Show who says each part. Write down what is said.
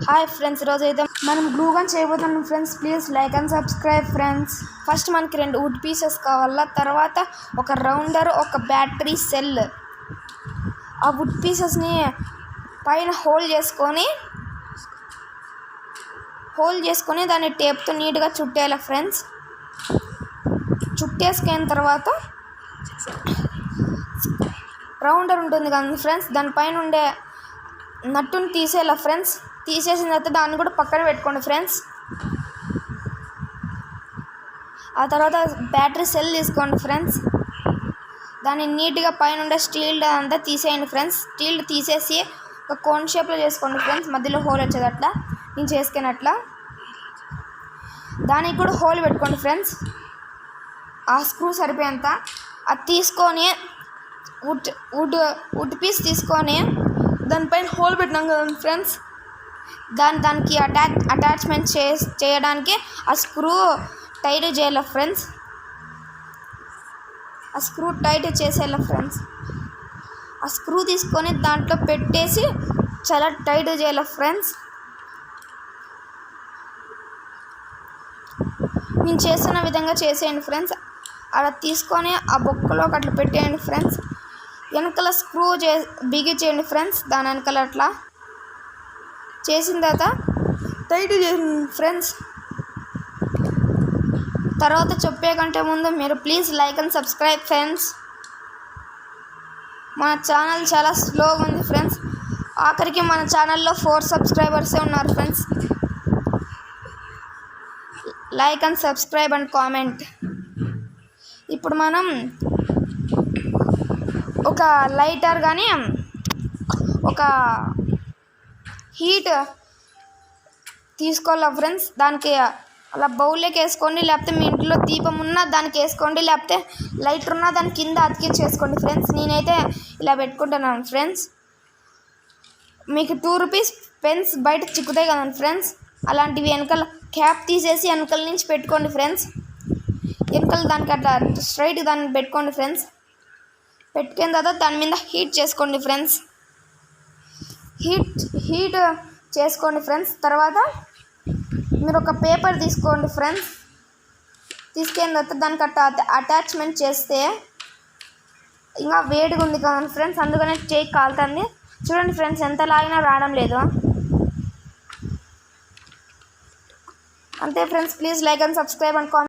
Speaker 1: Hi friends, ఈరోజు అయితే మనం గ్లూ గన్ చేయబోతున్నాం friends. Please like and subscribe friends. First మనకి 2 వుడ్ పీసెస్ కావాలా, తర్వాత ఒక రౌండర్, ఒక బ్యాటరీ సెల్. ఆ వుడ్ పీసెస్ని పైన హోల్డ్ చేసుకొని దాన్ని టేప్తో నీట్గా చుట్టేయాలి ఫ్రెండ్స్. చుట్టేసుకున్న తర్వాత రౌండర్ ఉంటుంది కదా ఫ్రెండ్స్, దానిపైన ఉండే నట్టుని తీసేయాలి ఫ్రెండ్స్. తీసేసిన తర్వాత దాన్ని కూడా పక్కన పెట్టుకోండి ఫ్రెండ్స్. ఆ తర్వాత బ్యాటరీ సెల్ తీసుకోండి ఫ్రెండ్స్. దాన్ని నీట్గా పైన ఉండే స్టీల్ అంతా తీసేయండి ఫ్రెండ్స్. స్టీల్ తీసేసి ఒక కోన్ షేప్లో చేసుకోండి ఫ్రెండ్స్, మధ్యలో హోల్ వచ్చేదట్లా నేను చేసుకున్నట్లా. దానికి కూడా హోల్ పెట్టుకోండి ఫ్రెండ్స్. ఆ స్క్రూ సరిపోయేంత అది తీసుకొని వుడ్ పీస్ తీసుకొని దానిపైన హోల్ పెట్టినాం కదా ఫ్రెండ్స్, దానికి అటాచ్మెంట్ చేయడానికి ఆ స్క్రూ టైట్ చేయాలి ఫ్రెండ్స్. ఆ స్క్రూ టైట్ చేసేయాలి ఫ్రెండ్స్. ఆ స్క్రూ తీసుకొని దాంట్లో పెట్టేసి చాలా టైట్ చేయాలి ఫ్రెండ్స్. నేను చేస్తున్న విధంగా చేసేయండి ఫ్రెండ్స్. అలా తీసుకొని ఆ బొక్కలోకి అట్లా పెట్టేయండి ఫ్రెండ్స్. వెనకాల స్క్రూ బిగించేయండి ఫ్రెండ్స్. దాని వెనకాల అట్లా చేసిన తర్వాత టైట్ చేయండి ఫ్రెండ్స్. తర్వాత చెప్పే కంటే ముందు మీరు please like and subscribe friends. మన ఛానల్ చాలా స్లోగా ఉంది ఫ్రెండ్స్. ఆఖరికి మన ఛానల్లో 4 సబ్స్క్రైబర్సే ఉన్నారు friends. Like and subscribe and comment. ఇప్పుడు మనం ఒక లైటర్ కానీ ఒక హీట్ తీసుకోవాలి ఫ్రెండ్స్. దానికి అలా బౌల్లోకి వేసుకోండి, లేకపోతే మీ ఇంట్లో దీపం ఉన్నా దానికి వేసుకోండి, లేకపోతే లైటర్ ఉన్నా దాని కింద అతికించేసుకోండి ఫ్రెండ్స్. నేనైతే ఇలా పెట్టుకుంటున్నాను ఫ్రెండ్స్. మీకు 2 రూపీస్ పెన్స్ బయట చిక్కుతాయి కదండి ఫ్రెండ్స్, అలాంటివి వెనకాల క్యాప్ తీసేసి వెనకాల నుంచి పెట్టుకోండి ఫ్రెండ్స్. వెనకాల దానికి అట్లా స్ట్రైట్ దాన్ని పెట్టుకోండి ఫ్రెండ్స్. పెట్టుకున్న తర్వాత దాని మీద హీట్ చేసుకోండి ఫ్రెండ్స్. హీట్ చేసుకోండి ఫ్రెండ్స్. తర్వాత మీరు ఒక పేపర్ తీసుకోండి ఫ్రెండ్స్. తీసుకున్న తర్వాత దానికి అటాచ్మెంట్ చేస్తే ఇంకా వేడిగా ఉంది కదా ఫ్రెండ్స్, అందుకనే చేయి కాలుతుంది. చూడండి ఫ్రెండ్స్, ఎంత లాగినా రావడం లేదు. అంతే friends, please like and subscribe and comment.